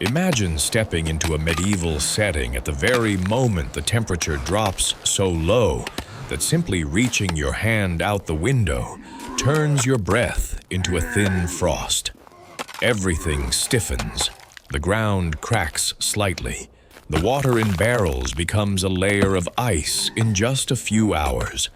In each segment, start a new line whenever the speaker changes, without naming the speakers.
Imagine stepping into a medieval setting at the very moment the temperature drops so low that simply reaching your hand out the window turns your breath into a thin frost. Everything stiffens, the ground cracks slightly, the water in barrels becomes a layer of ice in just a few hours,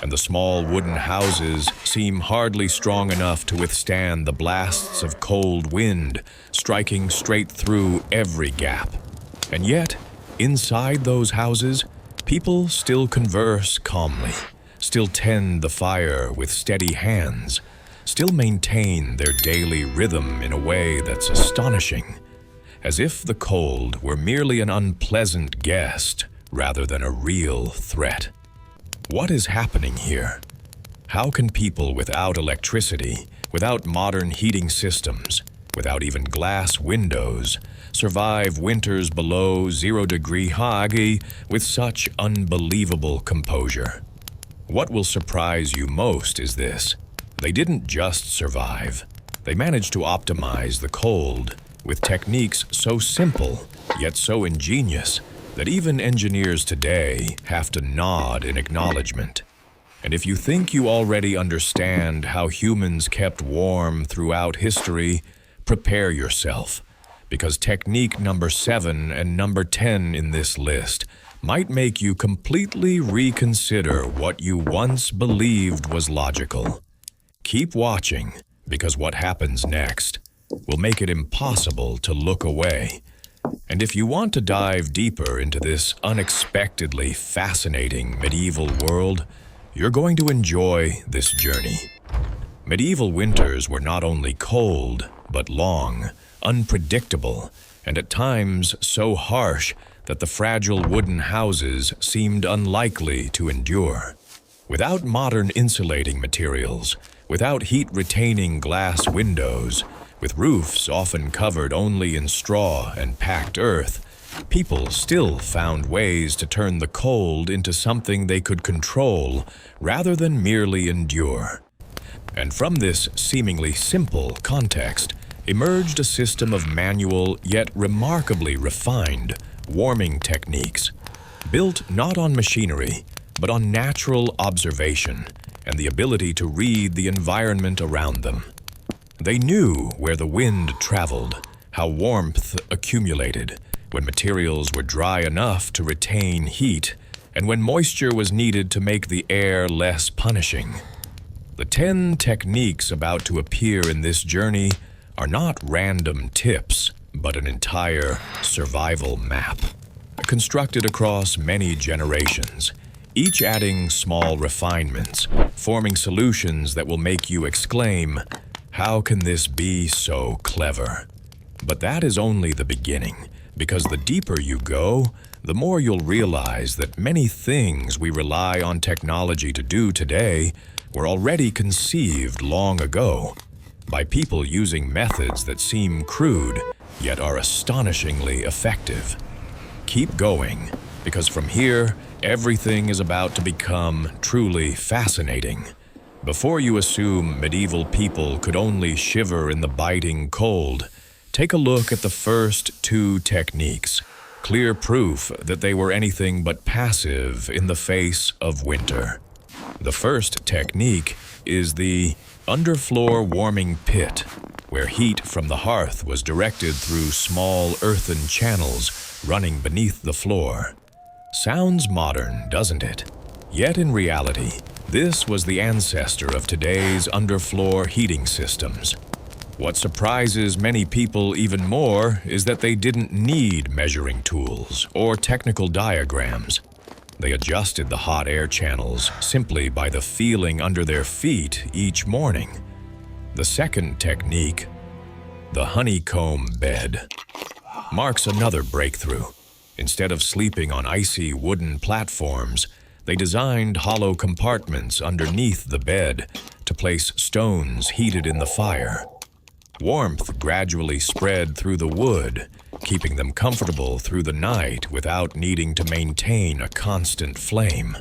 and the small wooden houses seem hardly strong enough to withstand the blasts of cold wind striking straight through every gap. And yet, inside those houses, people still converse calmly, still tend the fire with steady hands, still maintain their daily rhythm in a way that's astonishing, as if the cold were merely an unpleasant guest rather than a real threat. What is happening here? How can people without electricity, without modern heating systems, without even glass windows, survive winters below 0-degree Hawaii with such unbelievable composure? What will surprise you most is this: they didn't just survive. They managed to optimize the cold with techniques so simple yet so ingenious that even engineers today have to nod in acknowledgement. And if you think you already understand how humans kept warm throughout history, prepare yourself, because technique number 7 and number 10 in this list might make you completely reconsider what you once believed was logical. Keep watching, because what happens next will make it impossible to look away. And if you want to dive deeper into this unexpectedly fascinating medieval world, you're going to enjoy this journey. Medieval winters were not only cold, but long, unpredictable, and at times so harsh that the fragile wooden houses seemed unlikely to endure. Without modern insulating materials, without heat-retaining glass windows, with roofs often covered only in straw and packed earth, people still found ways to turn the cold into something they could control rather than merely endure. And from this seemingly simple context emerged a system of manual yet remarkably refined warming techniques, built not on machinery, but on natural observation and the ability to read the environment around them. They knew where the wind traveled, how warmth accumulated, when materials were dry enough to retain heat, and when moisture was needed to make the air less punishing. The 10 techniques about to appear in this journey are not random tips, but an entire survival map, constructed across many generations, each adding small refinements, forming solutions that will make you exclaim, "How can this be so clever?" But that is only the beginning, because the deeper you go, the more you'll realize that many things we rely on technology to do today were already conceived long ago by people using methods that seem crude, yet are astonishingly effective. Keep going, because from here, everything is about to become truly fascinating. Before you assume medieval people could only shiver in the biting cold, take a look at the first 2 techniques, clear proof that they were anything but passive in the face of winter. The first technique is the underfloor warming pit, where heat from the hearth was directed through small earthen channels running beneath the floor. Sounds modern, doesn't it? Yet in reality, this was the ancestor of today's underfloor heating systems. What surprises many people even more is that they didn't need measuring tools or technical diagrams. They adjusted the hot air channels simply by the feeling under their feet each morning. The second technique, the honeycomb bed, marks another breakthrough. Instead of sleeping on icy wooden platforms, they designed hollow compartments underneath the bed to place stones heated in the fire. Warmth gradually spread through the wood, keeping them comfortable through the night without needing to maintain a constant flame.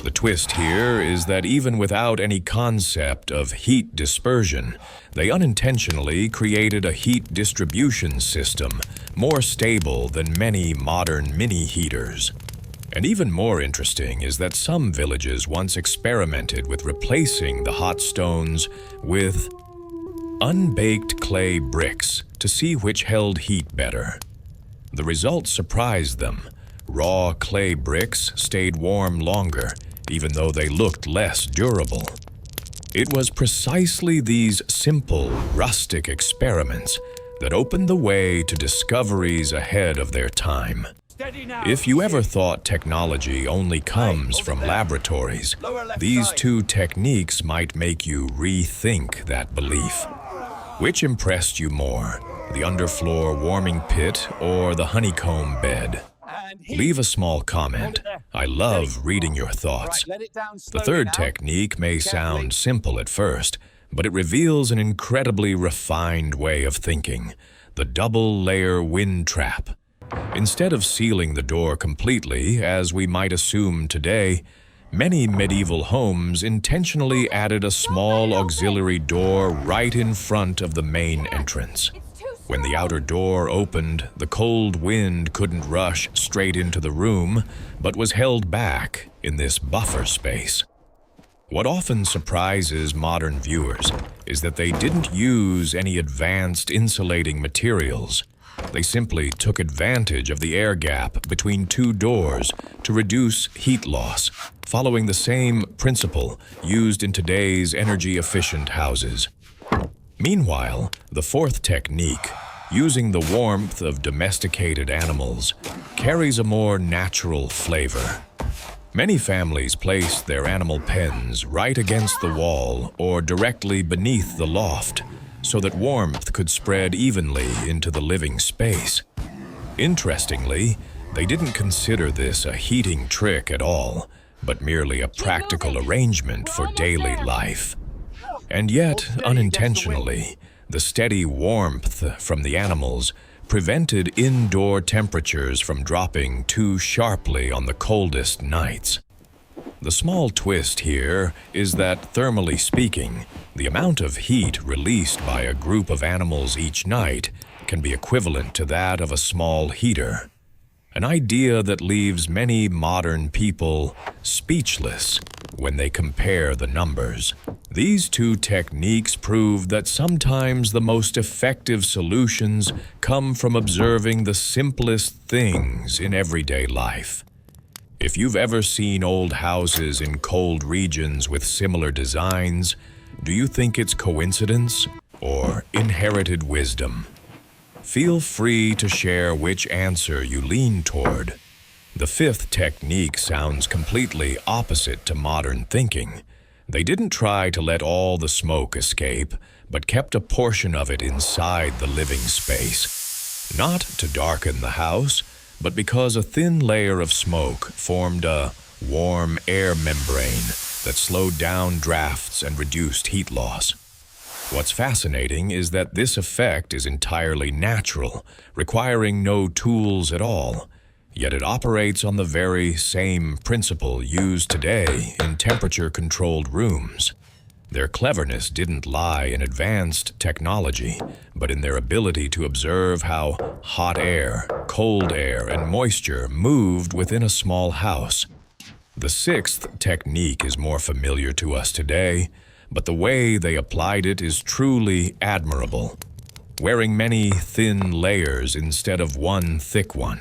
The twist here is that even without any concept of heat dispersion, they unintentionally created a heat distribution system more stable than many modern mini-heaters. And even more interesting is that some villages once experimented with replacing the hot stones with unbaked clay bricks to see which held heat better. The results surprised them. Raw clay bricks stayed warm longer, even though they looked less durable. It was precisely these simple, rustic experiments that opened the way to discoveries ahead of their time. If you ever thought technology only comes from laboratories, these two techniques might make you rethink that belief. Which impressed you more, the underfloor warming pit or the honeycomb bed? Leave a small comment. I love reading your thoughts. The third technique may sound simple at first, but it reveals an incredibly refined way of thinking, the double-layer wind trap. Instead of sealing the door completely, as we might assume today, many medieval homes intentionally added a small auxiliary door right in front of the main entrance. When the outer door opened, the cold wind couldn't rush straight into the room, but was held back in this buffer space. What often surprises modern viewers is that they didn't use any advanced insulating materials. They simply took advantage of the air gap between two doors to reduce heat loss, following the same principle used in today's energy-efficient houses. Meanwhile, the fourth technique, using the warmth of domesticated animals, carries a more natural flavor. Many families placed their animal pens right against the wall or directly beneath the loft, so that warmth could spread evenly into the living space. Interestingly, they didn't consider this a heating trick at all, but merely a practical arrangement for daily life. And yet, unintentionally, the steady warmth from the animals prevented indoor temperatures from dropping too sharply on the coldest nights. The small twist here is that, thermally speaking, the amount of heat released by a group of animals each night can be equivalent to that of a small heater. An idea that leaves many modern people speechless when they compare the numbers. These two techniques prove that sometimes the most effective solutions come from observing the simplest things in everyday life. If you've ever seen old houses in cold regions with similar designs, do you think it's coincidence or inherited wisdom? Feel free to share which answer you lean toward. The fifth technique sounds completely opposite to modern thinking. They didn't try to let all the smoke escape, but kept a portion of it inside the living space. Not to darken the house, but because a thin layer of smoke formed a warm air membrane that slowed down drafts and reduced heat loss. What's fascinating is that this effect is entirely natural, requiring no tools at all, yet it operates on the very same principle used today in temperature-controlled rooms. Their cleverness didn't lie in advanced technology, but in their ability to observe how hot air, cold air, and moisture moved within a small house. The sixth technique is more familiar to us today, but the way they applied it is truly admirable, wearing many thin layers instead of one thick one.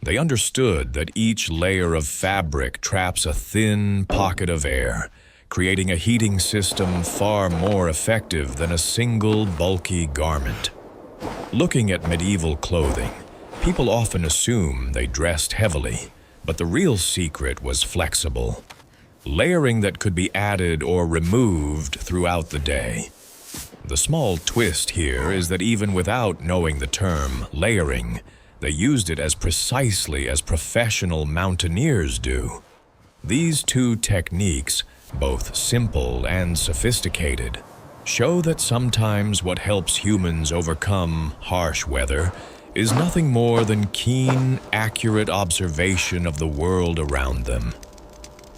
They understood that each layer of fabric traps a thin pocket of air, creating a heating system far more effective than a single bulky garment. Looking at medieval clothing, people often assume they dressed heavily, but the real secret was flexible. Layering that could be added or removed throughout the day. The small twist here is that even without knowing the term layering, they used it as precisely as professional mountaineers do. These two techniques, both simple and sophisticated, show that sometimes what helps humans overcome harsh weather is nothing more than keen, accurate observation of the world around them.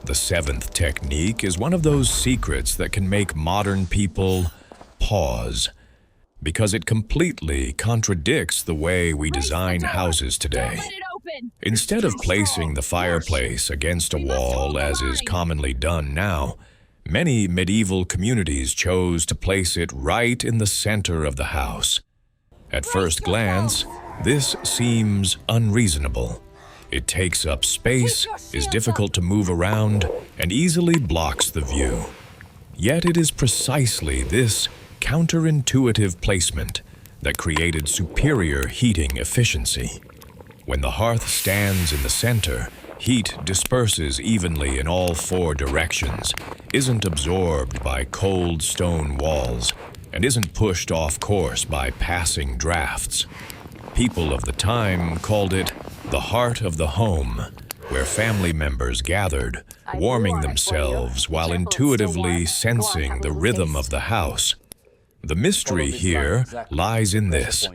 The seventh technique is one of those secrets that can make modern people pause, because it completely contradicts the way we design houses today. Instead of placing the fireplace against a wall, as is commonly done now, many medieval communities chose to place it right in the center of the house. At first glance, this seems unreasonable. It takes up space, is difficult to move around, and easily blocks the view. Yet it is precisely this counterintuitive placement that created superior heating efficiency. When the hearth stands in the center, heat disperses evenly in all four directions, isn't absorbed by cold stone walls, and isn't pushed off course by passing drafts. People of the time called it the heart of the home, where family members gathered, warming themselves while intuitively sensing the rhythm of the house. The mystery here lies in this.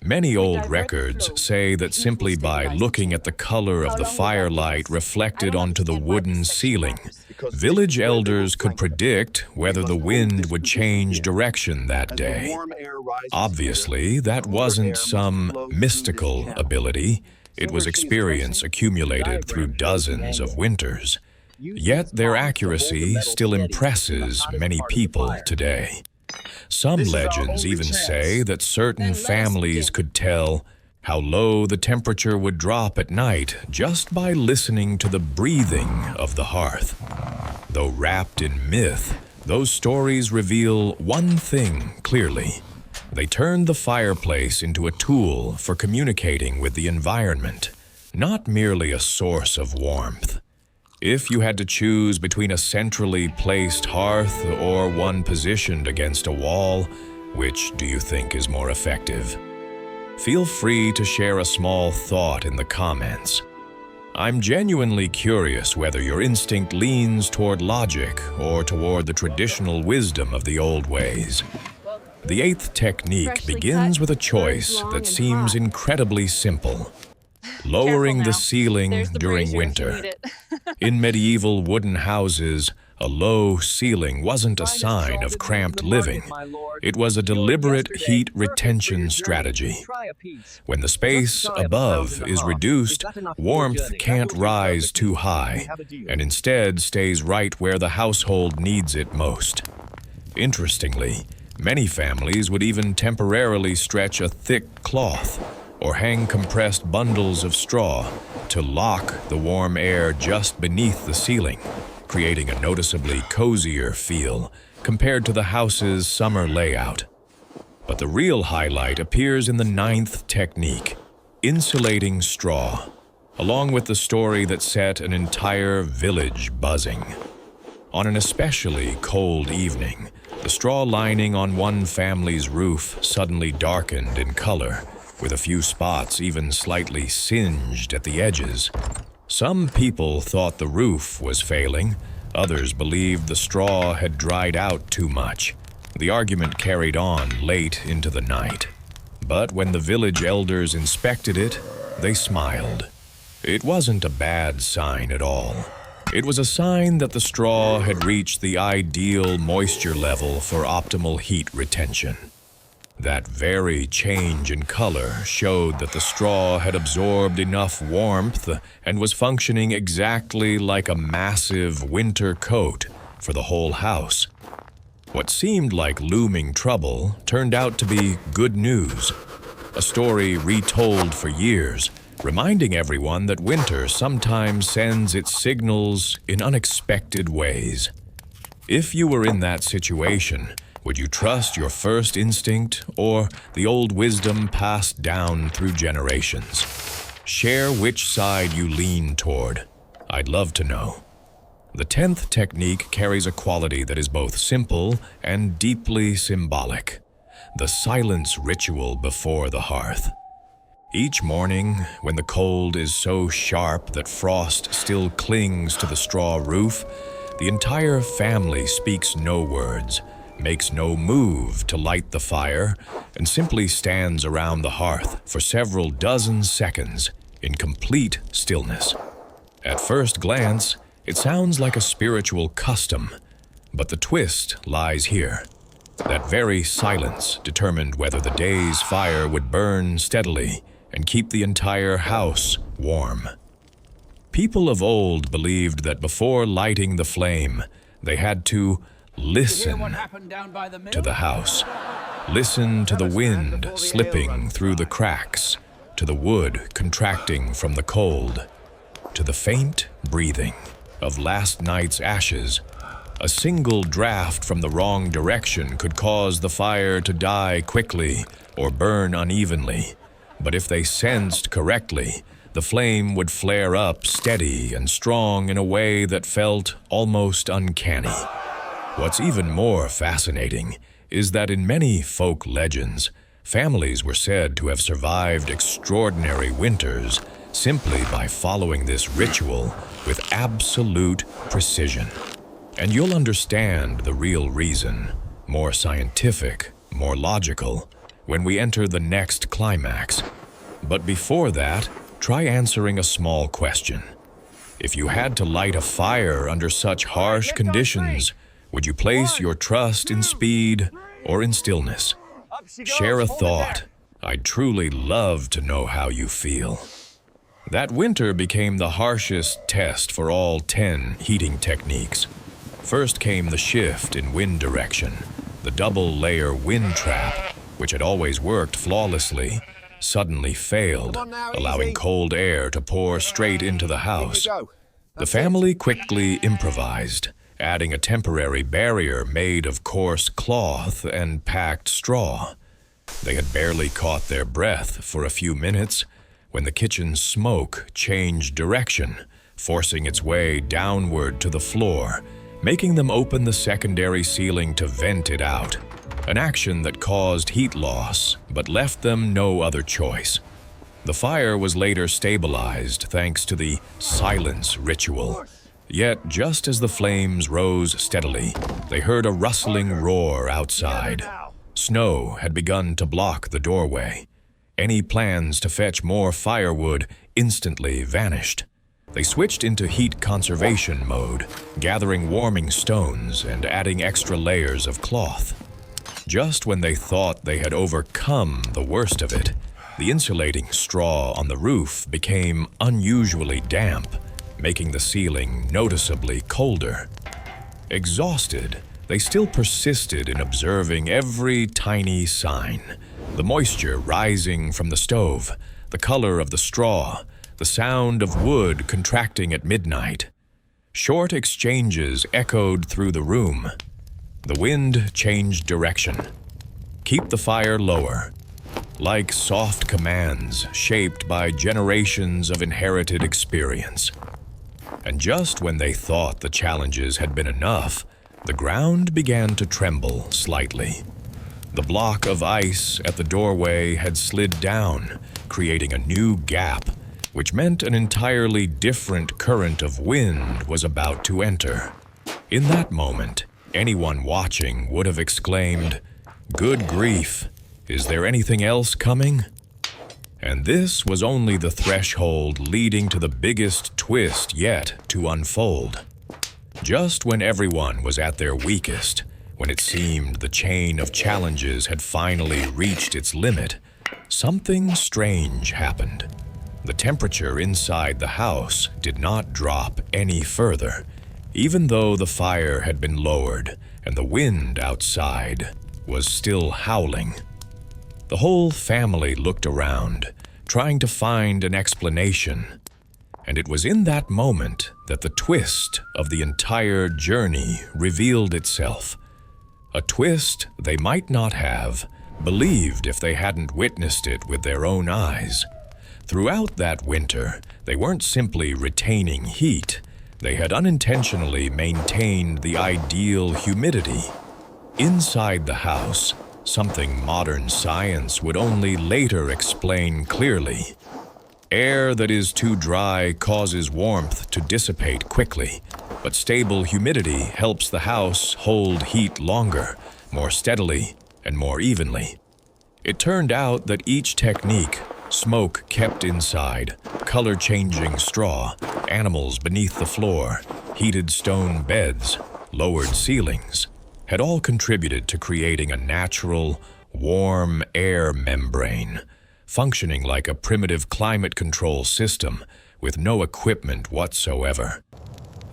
Many old records say that simply by looking at the color of the firelight reflected onto the wooden ceiling, village elders could predict whether the wind would change direction that day. Obviously, that wasn't some mystical ability. It was experience accumulated through dozens of winters. Yet their accuracy still impresses many people today. Some legends even say that certain families could tell how low the temperature would drop at night just by listening to the breathing of the hearth. Though wrapped in myth, those stories reveal one thing clearly. They turned the fireplace into a tool for communicating with the environment, not merely a source of warmth. If you had to choose between a centrally placed hearth or one positioned against a wall, which do you think is more effective? Feel free to share a small thought in the comments. I'm genuinely curious whether your instinct leans toward logic or toward the traditional wisdom of the old ways. The eighth technique begins with a choice that seems incredibly simple: lowering the ceiling during winter. In medieval wooden houses, a low ceiling wasn't a sign of cramped living. It was a deliberate heat retention strategy. When the space above is reduced, warmth can't rise too high, and instead stays right where the household needs it most. Interestingly, many families would even temporarily stretch a thick cloth or hang compressed bundles of straw to lock the warm air just beneath the ceiling, creating a noticeably cozier feel compared to the house's summer layout. But the real highlight appears in the ninth technique, insulating straw, along with the story that set an entire village buzzing. On an especially cold evening, the straw lining on one family's roof suddenly darkened in color, with a few spots even slightly singed at the edges. Some people thought the roof was failing. Others believed the straw had dried out too much. The argument carried on late into the night. But when the village elders inspected it, they smiled. It wasn't a bad sign at all. It was a sign that the straw had reached the ideal moisture level for optimal heat retention. That very change in color showed that the straw had absorbed enough warmth and was functioning exactly like a massive winter coat for the whole house. What seemed like looming trouble turned out to be good news, a story retold for years, reminding everyone that winter sometimes sends its signals in unexpected ways. If you were in that situation, would you trust your first instinct or the old wisdom passed down through generations? Share which side you lean toward. I'd love to know. The 10th technique carries a quality that is both simple and deeply symbolic: the silence ritual before the hearth. Each morning, when the cold is so sharp that frost still clings to the straw roof, the entire family speaks no words, makes no move to light the fire, and simply stands around the hearth for several dozen seconds in complete stillness. At first glance, It sounds like a spiritual custom, but the twist lies here. That very silence determined whether the day's fire would burn steadily and keep the entire house warm. People of old believed that before lighting the flame, they had to listen to the house. Listen to the wind slipping through the cracks, to the wood contracting from the cold, to the faint breathing of last night's ashes. A single draft from the wrong direction could cause the fire to die quickly or burn unevenly. But if they sensed correctly, the flame would flare up steady and strong in a way that felt almost uncanny. What's even more fascinating is that in many folk legends, families were said to have survived extraordinary winters simply by following this ritual with absolute precision. And you'll understand the real reason, more scientific, more logical, when we enter the next climax. But before that, try answering a small question. If you had to light a fire under such harsh conditions, would you place your trust in speed or in stillness? Share a thought. I'd truly love to know how you feel. That winter became the harshest test for all 10 heating techniques. First came the shift in wind direction. The double-layer wind trap, which had always worked flawlessly, suddenly failed, allowing cold air to pour straight into the house. The family quickly improvised, adding a temporary barrier made of coarse cloth and packed straw. They had barely caught their breath for a few minutes when the kitchen's smoke changed direction, forcing its way downward to the floor, making them open the secondary ceiling to vent it out, an action that caused heat loss but left them no other choice. The fire was later stabilized thanks to the silence ritual. Yet, just as the flames rose steadily, they heard a rustling roar outside. Snow had begun to block the doorway. Any plans to fetch more firewood instantly vanished. They switched into heat conservation mode, gathering warming stones and adding extra layers of cloth. Just when they thought they had overcome the worst of it, the insulating straw on the roof became unusually damp, making the ceiling noticeably colder. Exhausted, they still persisted in observing every tiny sign: the moisture rising from the stove, the color of the straw, the sound of wood contracting at midnight. Short exchanges echoed through the room. The wind changed direction. Keep the fire lower, like soft commands shaped by generations of inherited experience. And just when they thought the challenges had been enough, the ground began to tremble slightly. The block of ice at the doorway had slid down, creating a new gap, which meant an entirely different current of wind was about to enter. In that moment, anyone watching would have exclaimed, "Good grief, is there anything else coming?" And this was only the threshold leading to the biggest twist yet to unfold. Just when everyone was at their weakest, when it seemed the chain of challenges had finally reached its limit, something strange happened. The temperature inside the house did not drop any further, even though the fire had been lowered and the wind outside was still howling. The whole family looked around, trying to find an explanation. And it was in that moment that the twist of the entire journey revealed itself. A twist they might not have believed if they hadn't witnessed it with their own eyes. Throughout that winter, they weren't simply retaining heat. They had unintentionally maintained the ideal humidity. Inside the house, something modern science would only later explain clearly. Air that is too dry causes warmth to dissipate quickly, but stable humidity helps the house hold heat longer, more steadily, and more evenly. It turned out that each technique, smoke kept inside, color-changing straw, animals beneath the floor, heated stone beds, lowered ceilings, had all contributed to creating a natural, warm air membrane, functioning like a primitive climate control system with no equipment whatsoever.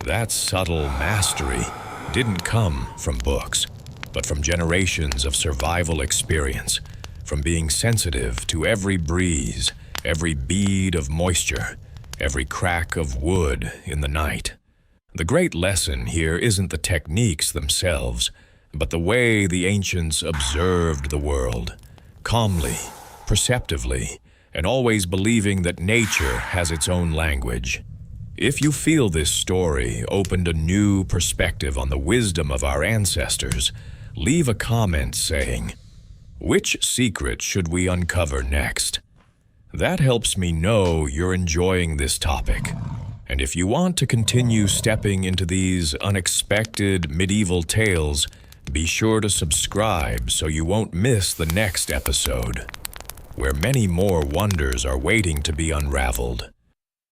That subtle mastery didn't come from books, but from generations of survival experience, from being sensitive to every breeze, every bead of moisture, every crack of wood in the night. The great lesson here isn't the techniques themselves, but the way the ancients observed the world, calmly, perceptively, and always believing that nature has its own language. If you feel this story opened a new perspective on the wisdom of our ancestors, leave a comment saying, "Which secret should we uncover next?" That helps me know you're enjoying this topic. And if you want to continue stepping into these unexpected medieval tales, be sure to subscribe so you won't miss the next episode, where many more wonders are waiting to be unraveled.